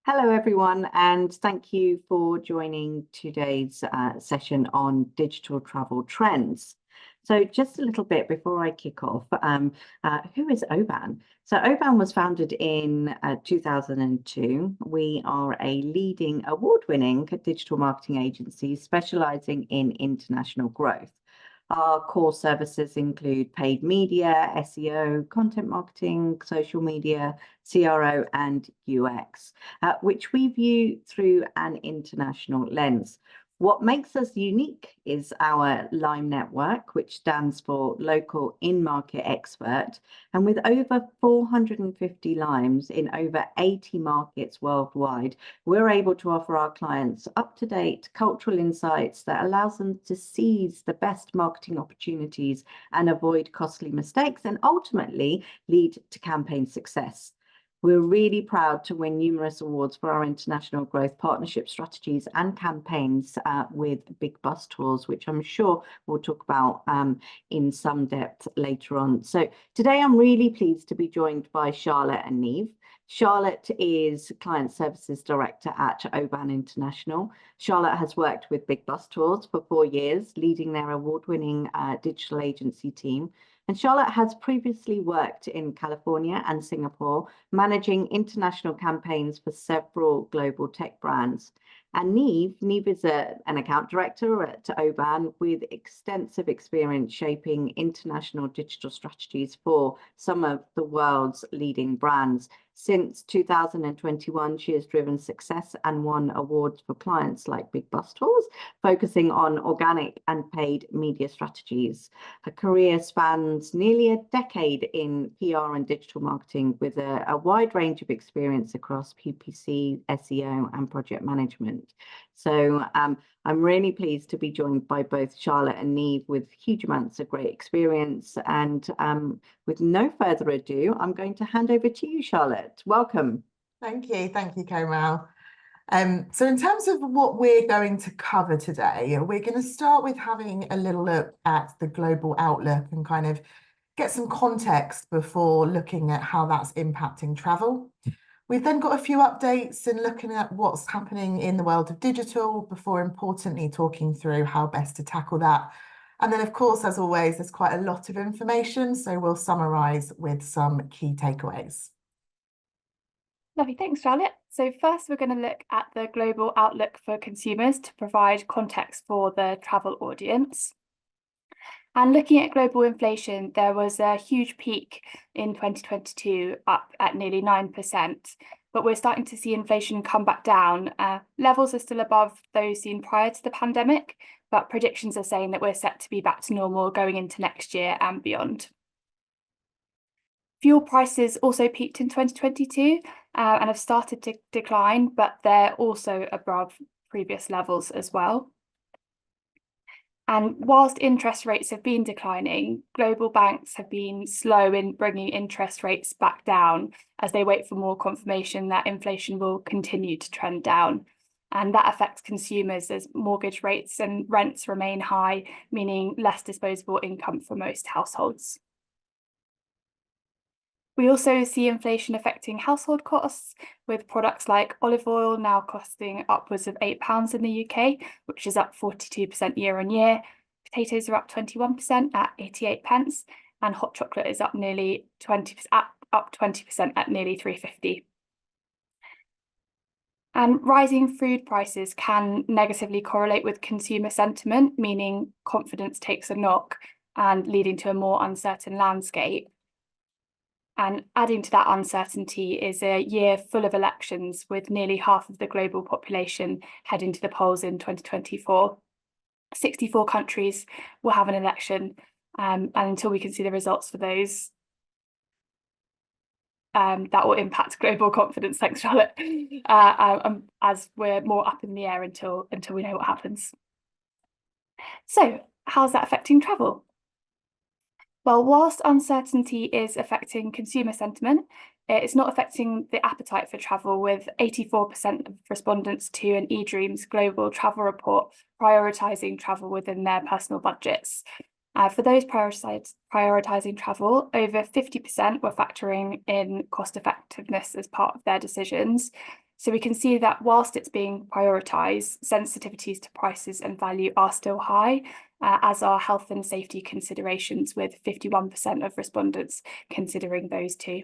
Hello, everyone, and thank you for joining today's session on digital travel trends. So just a little bit before I kick off, who is Oban? So Oban was founded in 2002. We are a leading award-winning digital marketing agency specializing in international growth. Our core services include paid media, SEO, content marketing, social media, CRO, and UX, which we view through an international lens. What makes us unique is our LIME network, which stands for Local In-Market Expert. And with over 450 LIMEs in over 80 markets worldwide, we're able to offer our clients up-to-date cultural insights that allows them to seize the best marketing opportunities and avoid costly mistakes and ultimately lead to campaign success. We're really proud to win numerous awards for our international growth partnership strategies and campaigns with Big Bus Tours, which I'm sure we'll talk about in some depth later on. So today I'm really pleased to be joined by Charlotte and Niamh. Charlotte is Client Services Director at Oban International. Charlotte has worked with Big Bus Tours for 4 years, leading their award-winning digital agency team. And Charlotte has previously worked in California and Singapore, managing international campaigns for several global tech brands. And Niamh is an account director at Oban with extensive experience shaping international digital strategies for some of the world's leading brands. Since 2021, she has driven success and won awards for clients like Big Bus Tours, focusing on organic and paid media strategies. Her career spans nearly a decade in PR and digital marketing with a wide range of experience across PPC, SEO, and project management. So I'm really pleased to be joined by both Charlotte and Niamh with huge amounts of great experience. And with no further ado, I'm going to hand over to you, Charlotte. Welcome. Thank you, Kamal. So in terms of what we're going to cover today, we're going to start with having a little look at the global outlook and kind of get some context before looking at how that's impacting travel. We've then got a few updates and looking at what's happening in the world of digital before importantly talking through how best to tackle that. And then, of course, as always, there's quite a lot of information, so we'll summarise with some key takeaways. Lovely, thanks, Charlotte. So first, we're going to look at the global outlook for consumers to provide context for the travel audience. And looking at global inflation, there was a huge peak in 2022, up at nearly 9%. But we're starting to see inflation come back down. Levels are still above those seen prior to the pandemic, but predictions are saying that we're set to be back to normal going into next year and beyond. Fuel prices also peaked in 2022 and have started to decline, but they're also above previous levels as well. And whilst interest rates have been declining, global banks have been slow in bringing interest rates back down as they wait for more confirmation that inflation will continue to trend down. And that affects consumers as mortgage rates and rents remain high, meaning less disposable income for most households. We also see inflation affecting household costs, with products like olive oil now costing upwards of £8 in the UK, which is up 42% year on year. Potatoes are up 21% at 88 pence, and hot chocolate is up nearly 20%, up 20% at nearly £3.50. And rising food prices can negatively correlate with consumer sentiment, meaning confidence takes a knock and leading to a more uncertain landscape. And adding to that uncertainty is a year full of elections, with nearly half of the global population heading to the polls in 2024. 64 countries will have an election, and until we can see the results for those, that will impact global confidence. Thanks, Charlotte. As we're more up in the air until we know what happens. So, how's that affecting travel? Well, whilst uncertainty is affecting consumer sentiment, it's not affecting the appetite for travel, with 84% of respondents to an eDreams global travel report prioritising travel within their personal budgets. For those prioritising travel, over 50% were factoring in cost effectiveness as part of their decisions. So we can see that whilst it's being prioritised, sensitivities to prices and value are still high, as are health and safety considerations, with 51% of respondents considering those two.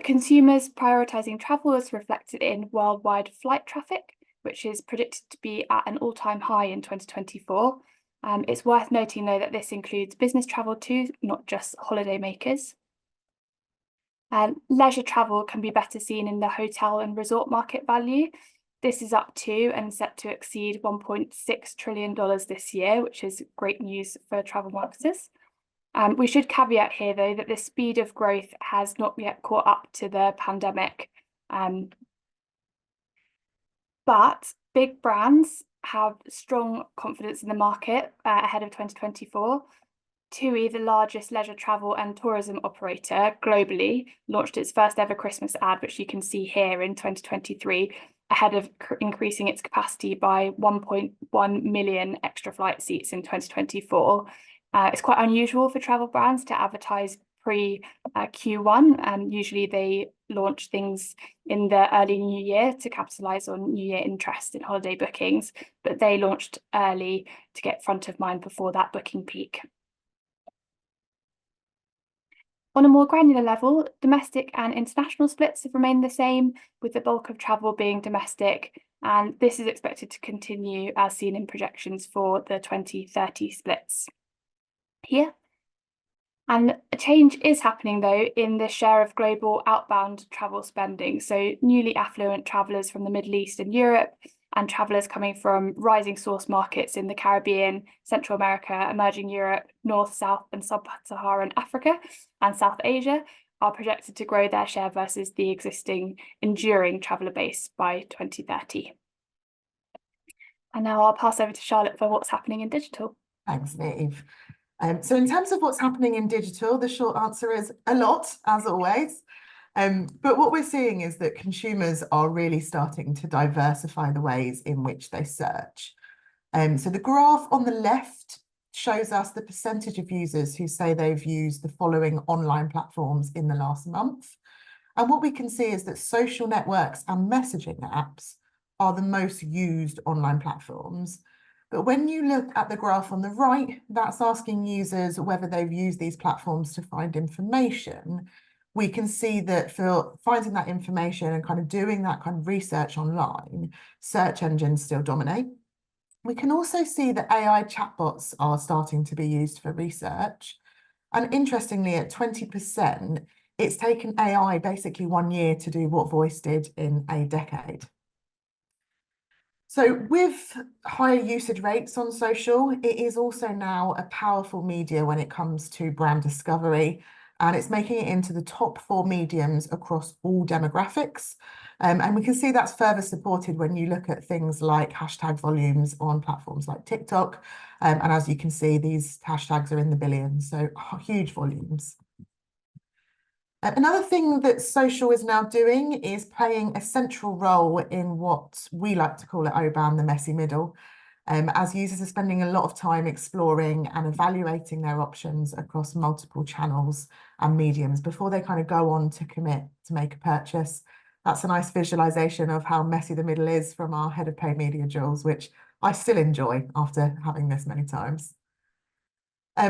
Consumers prioritising travel is reflected in worldwide flight traffic, which is predicted to be at an all-time high in 2024. It's worth noting, though, that this includes business travel too, not just holiday makers. Leisure travel can be better seen in the hotel and resort market value. This is up to and set to exceed $1.6 trillion this year, which is great news for travel marketers. We should caveat here, though, that the speed of growth has not yet caught up to the pandemic. But big brands have strong confidence in the market ahead of 2024. TUI, the largest leisure travel and tourism operator globally, launched its first ever Christmas ad, which you can see here in 2023, ahead of increasing its capacity by 1.1 million extra flight seats in 2024. It's quite unusual for travel brands to advertise pre-Q1. Usually they launch things in the early new year to capitalise on new year interest in holiday bookings, but they launched early to get front of mind before that booking peak. On a more granular level, domestic and international splits have remained the same, with the bulk of travel being domestic, and this is expected to continue as seen in projections for the 2030 splits here. And a change is happening, though, in the share of global outbound travel spending. So newly affluent travellers from the Middle East and Europe, and travellers coming from rising source markets in the Caribbean, Central America, emerging Europe, North, South and Sub-Saharan Africa and South Asia are projected to grow their share versus the existing enduring traveller base by 2030. And now I'll pass over to Charlotte for what's happening in digital. Thanks, Niamh. So in terms of what's happening in digital, the short answer is a lot, as always. But what we're seeing is that consumers are really starting to diversify the ways in which they search. So the graph on the left shows us the percentage of users who say they've used the following online platforms in the last month. And what we can see is that social networks and messaging apps are the most used online platforms. But when you look at the graph on the right, that's asking users whether they've used these platforms to find information. We can see that for finding that information and kind of doing that kind of research online, search engines still dominate. We can also see that AI chatbots are starting to be used for research. And interestingly, at 20%, it's taken AI basically 1 year to do what voice did in a decade. So with higher usage rates on social, it is also now a powerful media when it comes to brand discovery, and it's making it into the top 4 mediums across all demographics. And we can see that's further supported when you look at things like hashtag volumes on platforms like TikTok. And as you can see, these hashtags are in the billions, so huge volumes. Another thing that social is now doing is playing a central role in what we like to call at Oban the messy middle, as users are spending a lot of time exploring and evaluating their options across multiple channels and mediums before they kind of go on to commit to make a purchase. That's a nice visualization of how messy the middle is from our head of paid media, Jules, which I still enjoy after having this many times.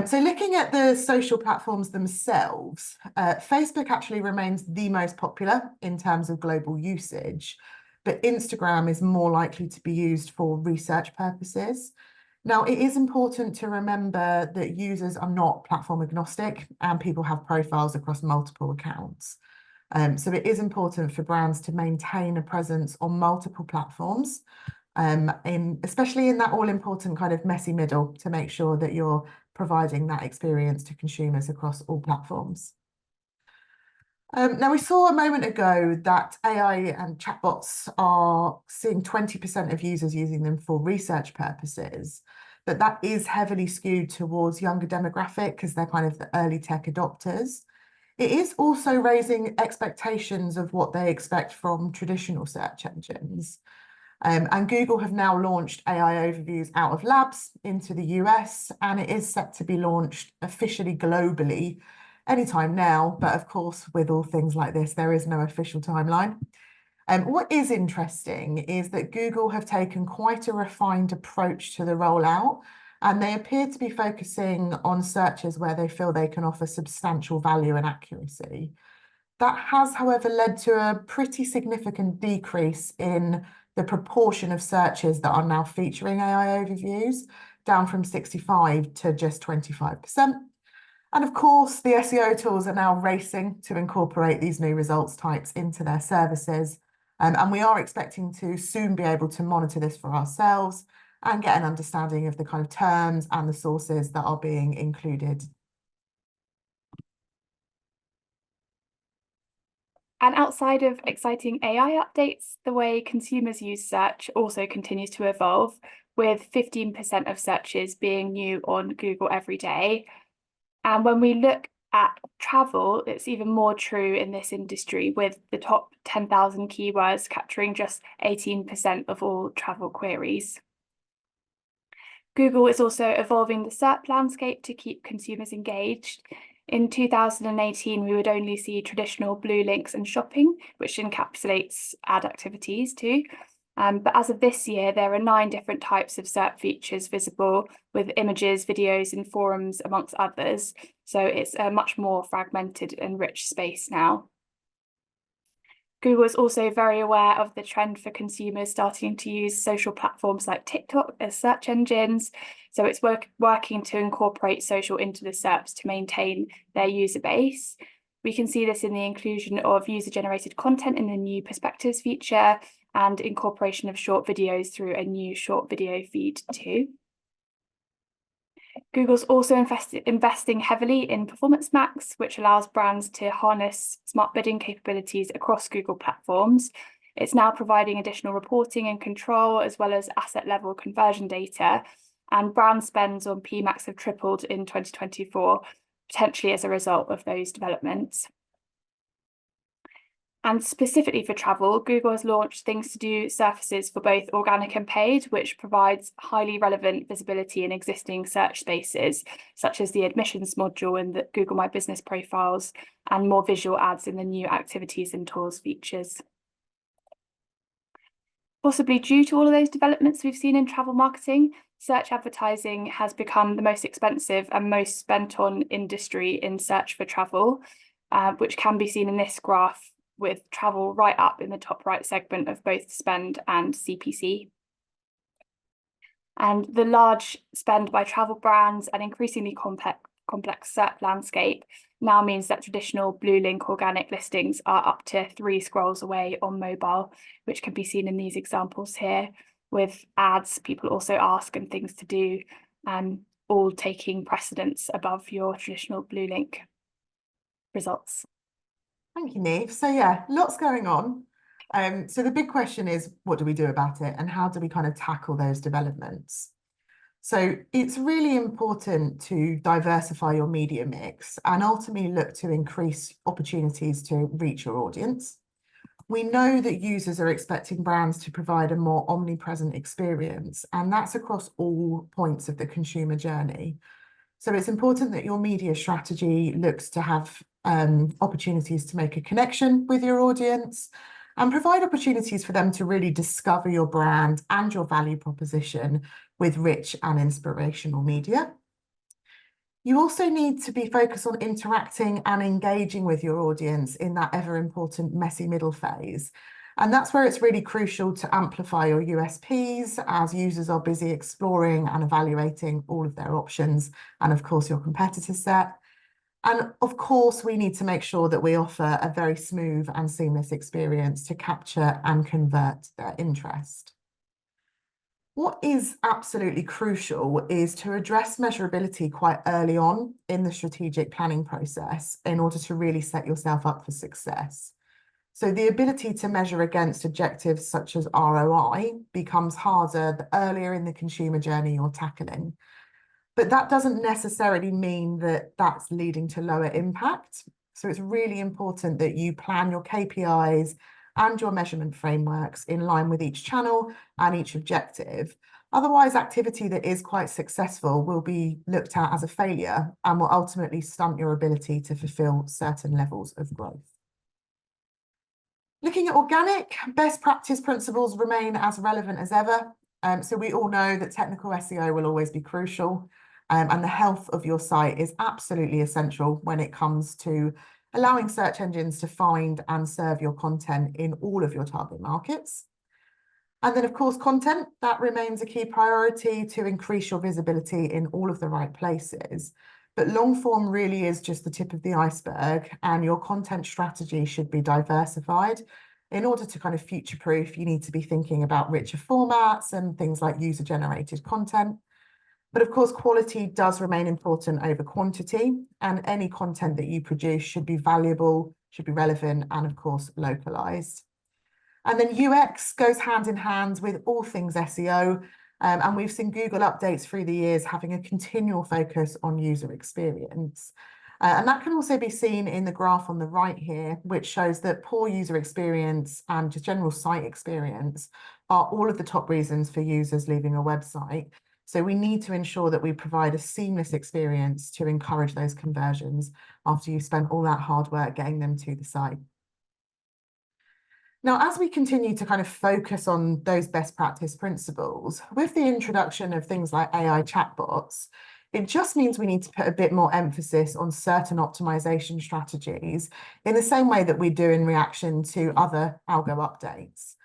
So looking at the social platforms themselves, Facebook actually remains the most popular in terms of global usage, but Instagram is more likely to be used for research purposes. Now, it is important to remember that users are not platform agnostic and people have profiles across multiple accounts. So it is important for brands to maintain a presence on multiple platforms, especially in that all-important kind of messy middle, to make sure that you're providing that experience to consumers across all platforms. Now, we saw a moment ago that AI and chatbots are seeing 20% of users using them for research purposes, but that is heavily skewed towards younger demographic because they're kind of the early tech adopters. It is also raising expectations of what they expect from traditional search engines. And Google have now launched AI overviews out of labs into the US, and it is set to be launched officially globally anytime now, but of course, with all things like this, there is no official timeline. What is interesting is that Google have taken quite a refined approach to the rollout, and they appear to be focusing on searches where they feel they can offer substantial value and accuracy. That has, however, led to a pretty significant decrease in the proportion of searches that are now featuring AI overviews, down from 65 to just 25%. And of course, the SEO tools are now racing to incorporate these new results types into their services. And we are expecting to soon be able to monitor this for ourselves and get an understanding of the kind of terms and the sources that are being included. And outside of exciting AI updates, the way consumers use search also continues to evolve, with 15% of searches being new on Google every day. And when we look at travel, it's even more true in this industry, with the top 10,000 keywords capturing just 18% of all travel queries. Google is also evolving the SERP landscape to keep consumers engaged. In 2018, we would only see traditional blue links and shopping, which encapsulates ad activities too. But as of this year, there are 9 different types of SERP features visible, with images, videos, and forums, amongst others. So it's a much more fragmented and rich space now. Google is also very aware of the trend for consumers starting to use social platforms like TikTok as search engines. So it's working to incorporate social into the SERPs to maintain their user base. We can see this in the inclusion of user-generated content in the new perspectives feature and incorporation of short videos through a new short video feed too. Google's also investing heavily in Performance Max, which allows brands to harness smart bidding capabilities across Google platforms. It's now providing additional reporting and control, as well as asset level conversion data. And brand spends on PMax have tripled in 2024, potentially as a result of those developments. And specifically for travel, Google has launched things to do surfaces for both organic and paid, which provides highly relevant visibility in existing search spaces, such as the admissions module in the Google My Business profiles, and more visual ads in the new activities and tours features. Possibly due to all of those developments we've seen in travel marketing, search advertising has become the most expensive and most spent on industry in search for travel, which can be seen in this graph, with travel right up in the top right segment of both spend and CPC. And the large spend by travel brands and increasingly complex SERP landscape now means that traditional blue link organic listings are up to 3 scrolls away on mobile, which can be seen in these examples here, with ads, people also ask, and things to do, all taking precedence above your traditional blue link results. Thank you, Niamh. So yeah, lots going on. So the big question is, what do we do about it, and how do we kind of tackle those developments? So it's really important to diversify your media mix and ultimately look to increase opportunities to reach your audience. We know that users are expecting brands to provide a more omnipresent experience, and that's across all points of the consumer journey. So it's important that your media strategy looks to have opportunities to make a connection with your audience and provide opportunities for them to really discover your brand and your value proposition with rich and inspirational media. You also need to be focused on interacting and engaging with your audience in that ever important messy middle phase. And that's where it's really crucial to amplify your USPs as users are busy exploring and evaluating all of their options, and of course your competitor set. And of course, we need to make sure that we offer a very smooth and seamless experience to capture and convert their interest. What is absolutely crucial is to address measurability quite early on in the strategic planning process in order to really set yourself up for success. So the ability to measure against objectives such as ROI becomes harder the earlier in the consumer journey you're tackling. But that doesn't necessarily mean that that's leading to lower impact. So it's really important that you plan your KPIs and your measurement frameworks in line with each channel and each objective, Otherwise, activity that is quite successful will be looked at as a failure and will ultimately stunt your ability to fulfill certain levels of growth. Looking at organic, best practice principles remain as relevant as ever. So we all know that technical SEO will always be crucial, and the health of your site is absolutely essential when it comes to allowing search engines to find and serve your content in all of your target markets. And then, of course, content, that remains a key priority to increase your visibility in all of the right places. But long form really is just the tip of the iceberg, and your content strategy should be diversified. In order to kind of future-proof, you need to be thinking about richer formats and things like user-generated content. But of course, quality does remain important over quantity, and any content that you produce should be valuable, should be relevant, and of course, localized. And then UX goes hand in hand with all things SEO. And we've seen Google updates through the years having a continual focus on user experience. And that can also be seen in the graph on the right here, which shows that poor user experience and just general site experience are all of the top reasons for users leaving a website. So we need to ensure that we provide a seamless experience to encourage those conversions after you've spent all that hard work getting them to the site. Now, as we continue to kind of focus on those best practice principles, with the introduction of things like AI chatbots, it just means we need to put a bit more emphasis on certain optimization strategies in the same way that we do in reaction to other algo updates.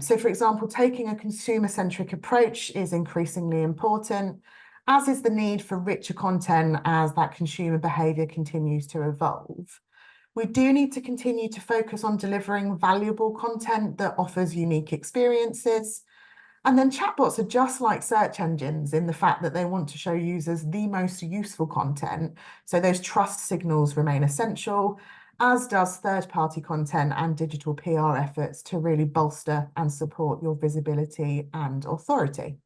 So, for example, taking a consumer-centric approach is increasingly important, as is the need for richer content as that consumer behaviour continues to evolve. We do need to continue to focus on delivering valuable content that offers unique experiences. And then chatbots are just like search engines in the fact that they want to show users the most useful content. So those trust signals remain essential, as does third-party content and digital PR efforts to really bolster and support your visibility and authority.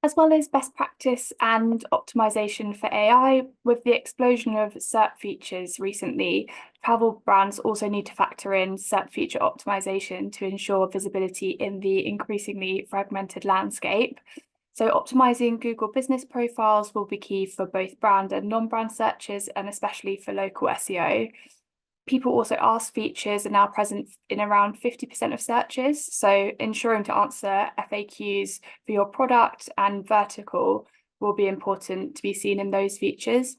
As well as best practice and optimization for AI, with the explosion of SERP features recently, travel brands also need to factor in SERP feature optimization to ensure visibility in the increasingly fragmented landscape. So optimizing Google business profiles will be key for both brand and non-brand searches, and especially for local SEO. People also ask features are now present in around 50% of searches. So ensuring to answer FAQs for your product and vertical will be important to be seen in those features.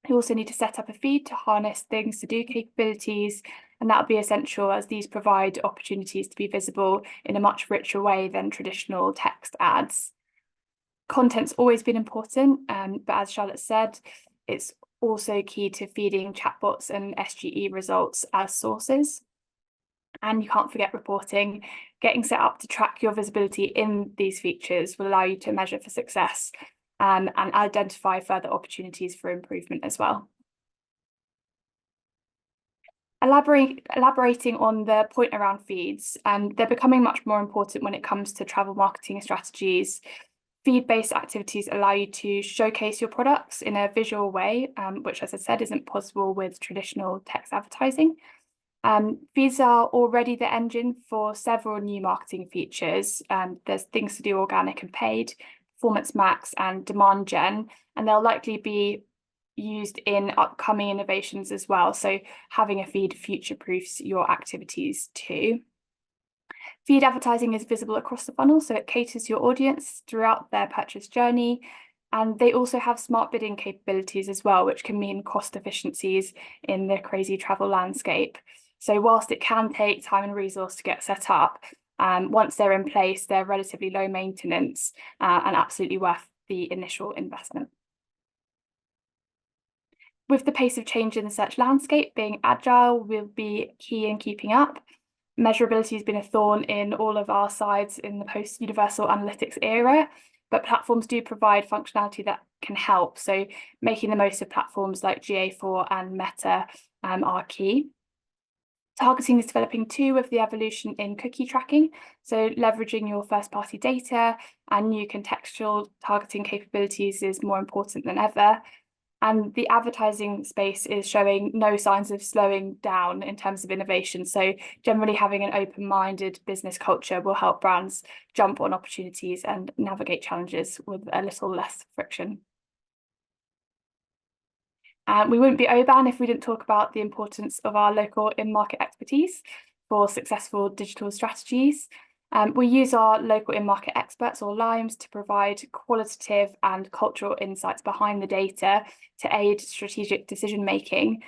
You also need to set up a feed to harness things to do capabilities, and that'll be essential as these provide opportunities to be visible in a much richer way than traditional text ads. Content's always been important, but as Charlotte said, it's also key to feeding chatbots and SGE results as sources. And you can't forget reporting. Getting set up to track your visibility in these features will allow you to measure for success and identify further opportunities for improvement as well. Elaborating on the point around feeds, they're becoming much more important when it comes to travel marketing strategies. Feed-based activities allow you to showcase your products in a visual way, which, as I said, isn't possible with traditional text advertising. Feeds are already the engine for several new marketing features. There's things to do organic and paid, performance max and demand gen, and they'll likely be used in upcoming innovations as well. So having a feed future-proofs your activities too. Feed advertising is visible across the funnel, so it caters to your audience throughout their purchase journey. And they also have smart bidding capabilities as well, which can mean cost efficiencies in the crazy travel landscape. So whilst it can take time and resource to get set up, once they're in place, they're relatively low maintenance and absolutely worth the initial investment. With the pace of change in the search landscape, being agile will be key in keeping up. Measurability has been a thorn in all of our sides in the post-universal analytics era, but platforms do provide functionality that can help. So making the most of platforms like GA4 and Meta are key. Targeting is developing too with the evolution in cookie tracking. So leveraging your first-party data and new contextual targeting capabilities is more important than ever. And the advertising space is showing no signs of slowing down in terms of innovation. So generally having an open-minded business culture will help brands jump on opportunities and navigate challenges with a little less friction. We wouldn't be Oban if we didn't talk about the importance of our local in-market expertise for successful digital strategies. We use our local in-market experts, or LIMEs, to provide qualitative and cultural insights behind the data to aid strategic decision-making.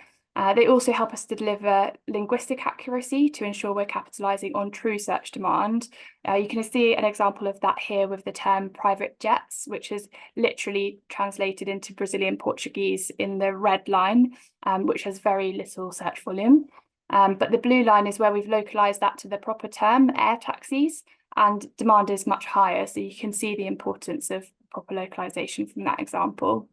They also help us to deliver linguistic accuracy to ensure we're capitalising on true search demand. You can see an example of that here with the term private jets, which is literally translated into Brazilian Portuguese in the red line, which has very little search volume. But the blue line is where we've localised that to the proper term, air taxis, and demand is much higher. So you can see the importance of proper localisation from that example.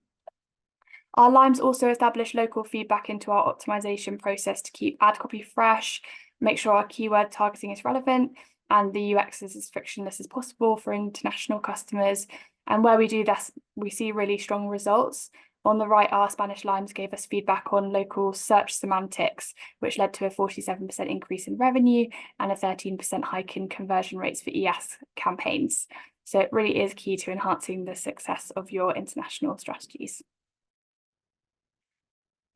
Our LIMEs also establish local feedback into our optimization process to keep ad copy fresh, make sure our keyword targeting is relevant, and the UX is as frictionless as possible for international customers. And where we do this, we see really strong results. On the right, our Spanish LIMEs gave us feedback on local search semantics, which led to a 47% increase in revenue and a 13% hike in conversion rates for ES campaigns. So it really is key to enhancing the success of your international strategies.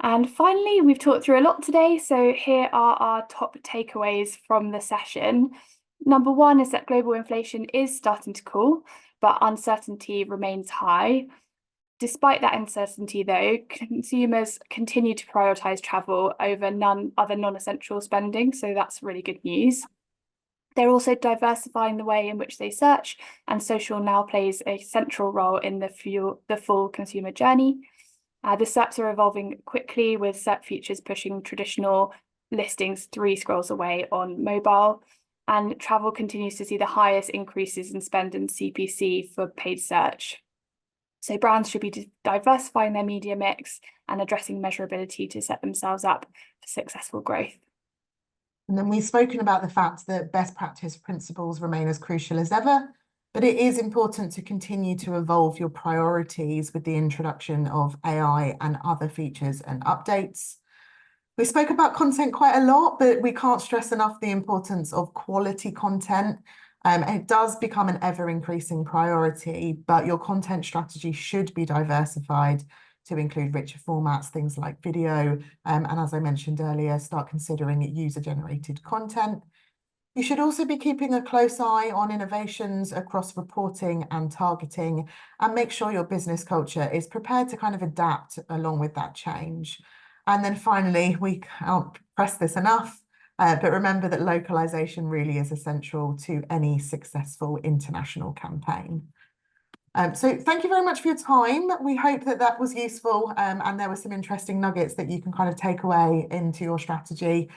And finally, we've talked through a lot today, so here are our top takeaways from the session. Number one is that global inflation is starting to cool, but uncertainty remains high. Despite that uncertainty, though, consumers continue to prioritise travel over other non-essential spending, so that's really good news. They're also diversifying the way in which they search, and social now plays a central role in the full consumer journey. The SERPs are evolving quickly, with SERP features pushing traditional listings 3 scrolls away on mobile, and travel continues to see the highest increases in spend and CPC for paid search. So brands should be diversifying their media mix and addressing measurability to set themselves up for successful growth. And then we've spoken about the fact that best practice principles remain as crucial as ever, but it is important to continue to evolve your priorities with the introduction of AI and other features and updates. We spoke about content quite a lot, but we can't stress enough the importance of quality content. It does become an ever-increasing priority, but your content strategy should be diversified to include richer formats, things like video, and as I mentioned earlier, start considering user-generated content. You should also be keeping a close eye on innovations across reporting and targeting, and make sure your business culture is prepared to kind of adapt along with that change. And then finally, we can't press this enough, but remember that localization really is essential to any successful international campaign. So thank you very much for your time. We hope that that was useful, and there were some interesting nuggets that you can kind of take away into your strategy.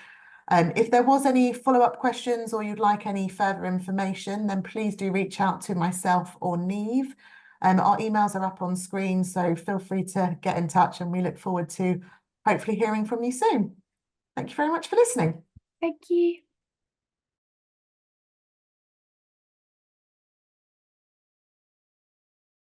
If there was any follow-up questions or you'd like any further information, then please do reach out to myself or Niamh. Our emails are up on screen, so feel free to get in touch, and we look forward to hopefully hearing from you soon. Thank you very much for listening. Thank you.